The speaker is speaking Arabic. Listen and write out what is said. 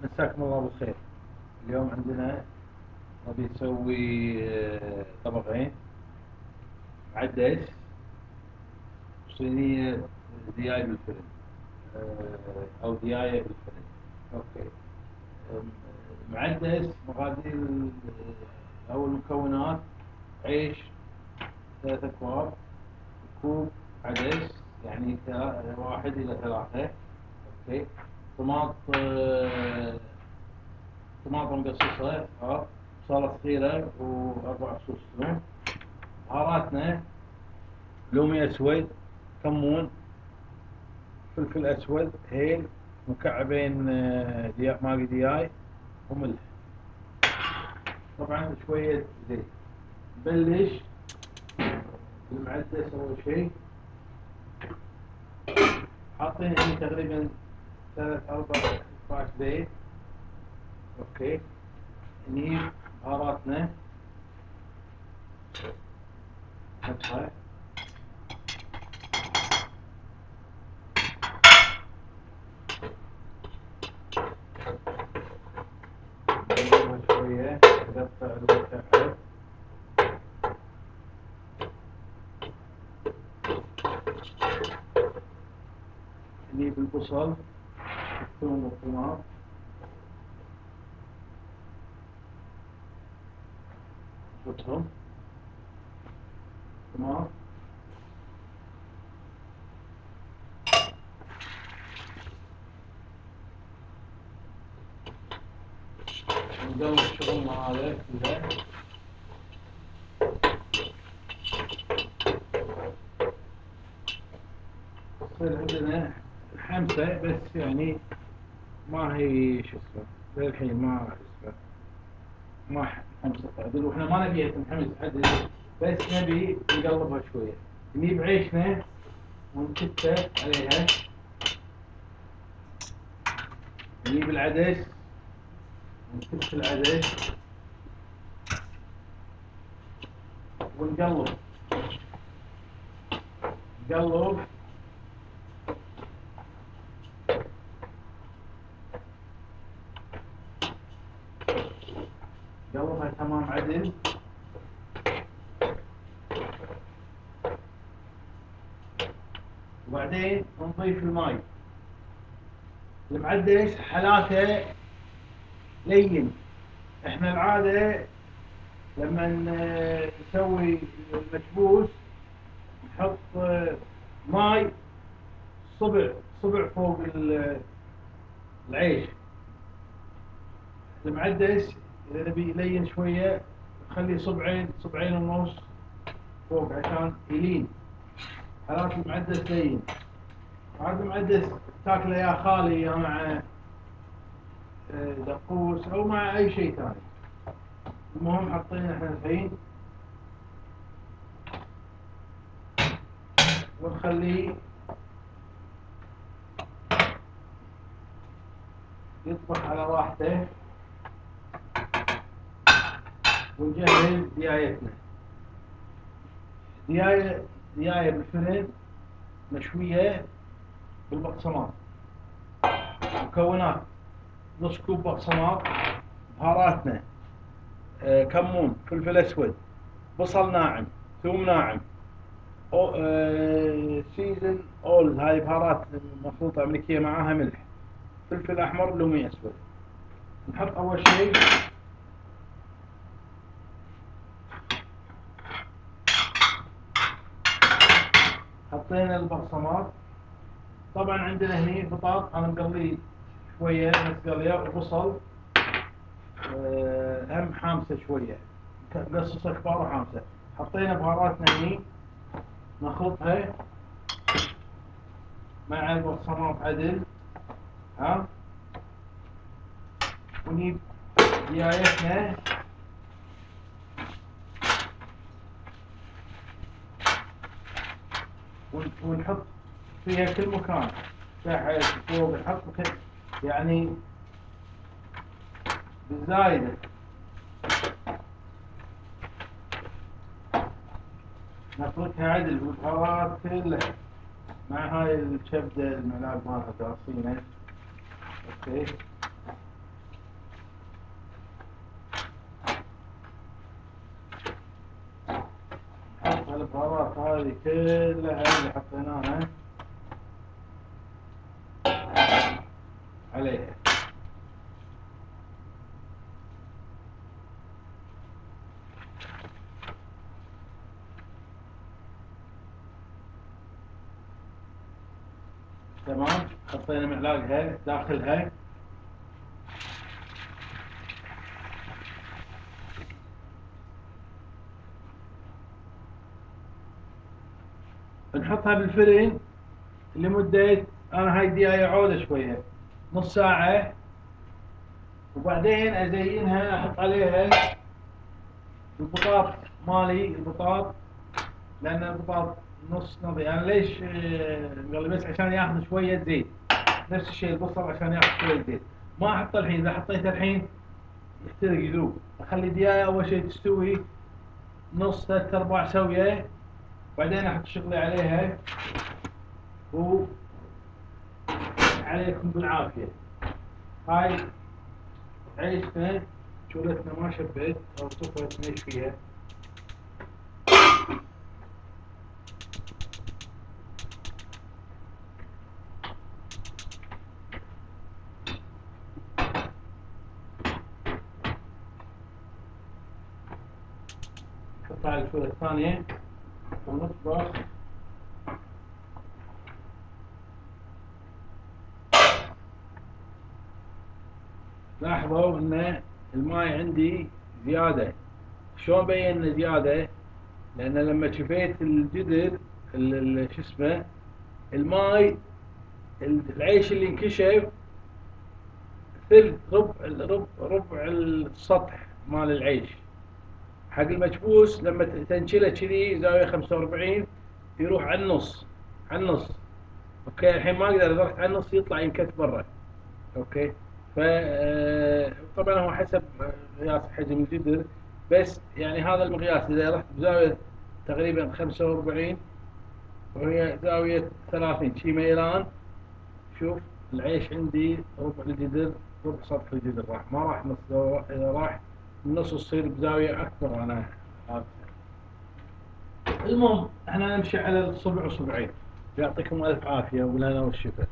مساكم الله بالخير. اليوم عندنا نبي نسوي طبقين معدس وصينية دياي بالفرن، أو دياية بالفرن. أوكي. معدس مقادير أو المكونات: عيش 3 أكواب، كوب عدس يعني 1 إلى 3. أوكي. طماط طماطم مقصصة، بصلة صغيرة، و4 فصوص ثوم. بهاراتنا: لومي أسود، كمون، فلفل أسود، هيل، مكعبين ماقي دياي، وملح. طبعا شوية زيت. نبلش المعدس. أول شيء حاطين هنا تقريبا 3-4 أكفاش زيت. أوكي. نجيب بهاراتنا نحطها، نقلبها شوية، نقطع المكعب، نجيب البصل، الثوم والطماط، نحطهم، طماط، نقلب شغلنا هذا كله. تصير عندنا حمسة، بس يعني ما هي شو اسمه للحين، ما اسمه ما حمسة عدل، واحنا ما نبيها تنحمس عدل، بس نبي نقلبها شوية. نجيب عيشنا ونكته عليها، نجيب العدس ونكت العدس ونقلب نقلب نقلبها تمام عدل. وبعدين نضيف الماء. المعدس حالاته لين. احنا العادة لما نسوي المكبوس نحط ماي صبع فوق العيش. المعدس إذا نبي يلين شوية نخليه صبعين ونص فوق عشان يلين. حالات المعدس لين. هذا المعدس تاكله يا خالي يا مع دقوس أو مع أي شيء ثاني. المهم حطينا احنا الحين ونخليه يطبخ على راحته، ونجهز ديايتنا. دياية بالفرن مشوية بالبقسماط. مكونات: نص كوب بقسماط. بهاراتنا: كمون، فلفل أسود، بصل ناعم، ثوم ناعم، سيزن أول، هاي بهارات مخلوطة أمريكية، معاها ملح، فلفل أحمر، لومي أسود. نحط أول شيء حطينا البقسماط. طبعا عندنا هني بطاط أنا مقليه شوية نص قلية، وبصل هم حامسة شوية، مقصصة كبار وحامسة. حطينا بهاراتنا هني نخلطها مع البقسماط عدل. ونجيب ديايتنا ونحط فيها كل مكان، تحت فوق، نحط يعني بالزايدة. نخلطها عدل بالبهارات كلها مع هاي الكبدة المعلاب مالها قاصينه. اوكي. البهارات هذه كلها اللي حطيناها عليها. تمام، حطينا معلاقها داخلها. بنحطها بالفرن لمدة، أنا هاي دقايق عودة شوية، نص ساعة. وبعدين أزينها، أحط عليها البطاط مالي، البطاط، لأن البطاط نص نضيف. يعني ليش قال لي بس عشان ياخذ شوية زيت. نفس الشيء البصل عشان ياخذ شوية زيت. ما أحطه الحين، إذا حطيته الحين يحترق يذوب. أخلي دقايق أول شيء تستوي نص 3/4 سوية، بعدين أحط شغلي عليها. وعليكم بالعافية. هاي عيشنا، شولتنا ما شبت أو طفت ليش فيها. نحطها على الشولة الثانية ونطبخ. لاحظوا ان الماي عندي زيادة. شلون بين انه زيادة؟ لان لما شفيت الجدر شو اسمه الماي، العيش اللي انكشف ثلث ربع السطح مال العيش. حق المكبوس لما تنشله كذي زاوية 45 يروح على النص، على النص. اوكي الحين ما اقدر، اذا رحت على النص يطلع ينكت برا. اوكي. ف طبعا هو حسب قياس حجم الجدر، بس يعني هذا المقياس. اذا رحت بزاوية تقريبا 45 وهي زاوية 30 شي ميلان، شوف العيش عندي ربع الجدر، ربع سطح الجدر راح، ما راح نص. اذا راح النص يصير بزاوية اكبر. انا عارف. المهم احنا نمشي على الصبع وصبعين. يعطيكم الف عافية، وبالهنا والشفا.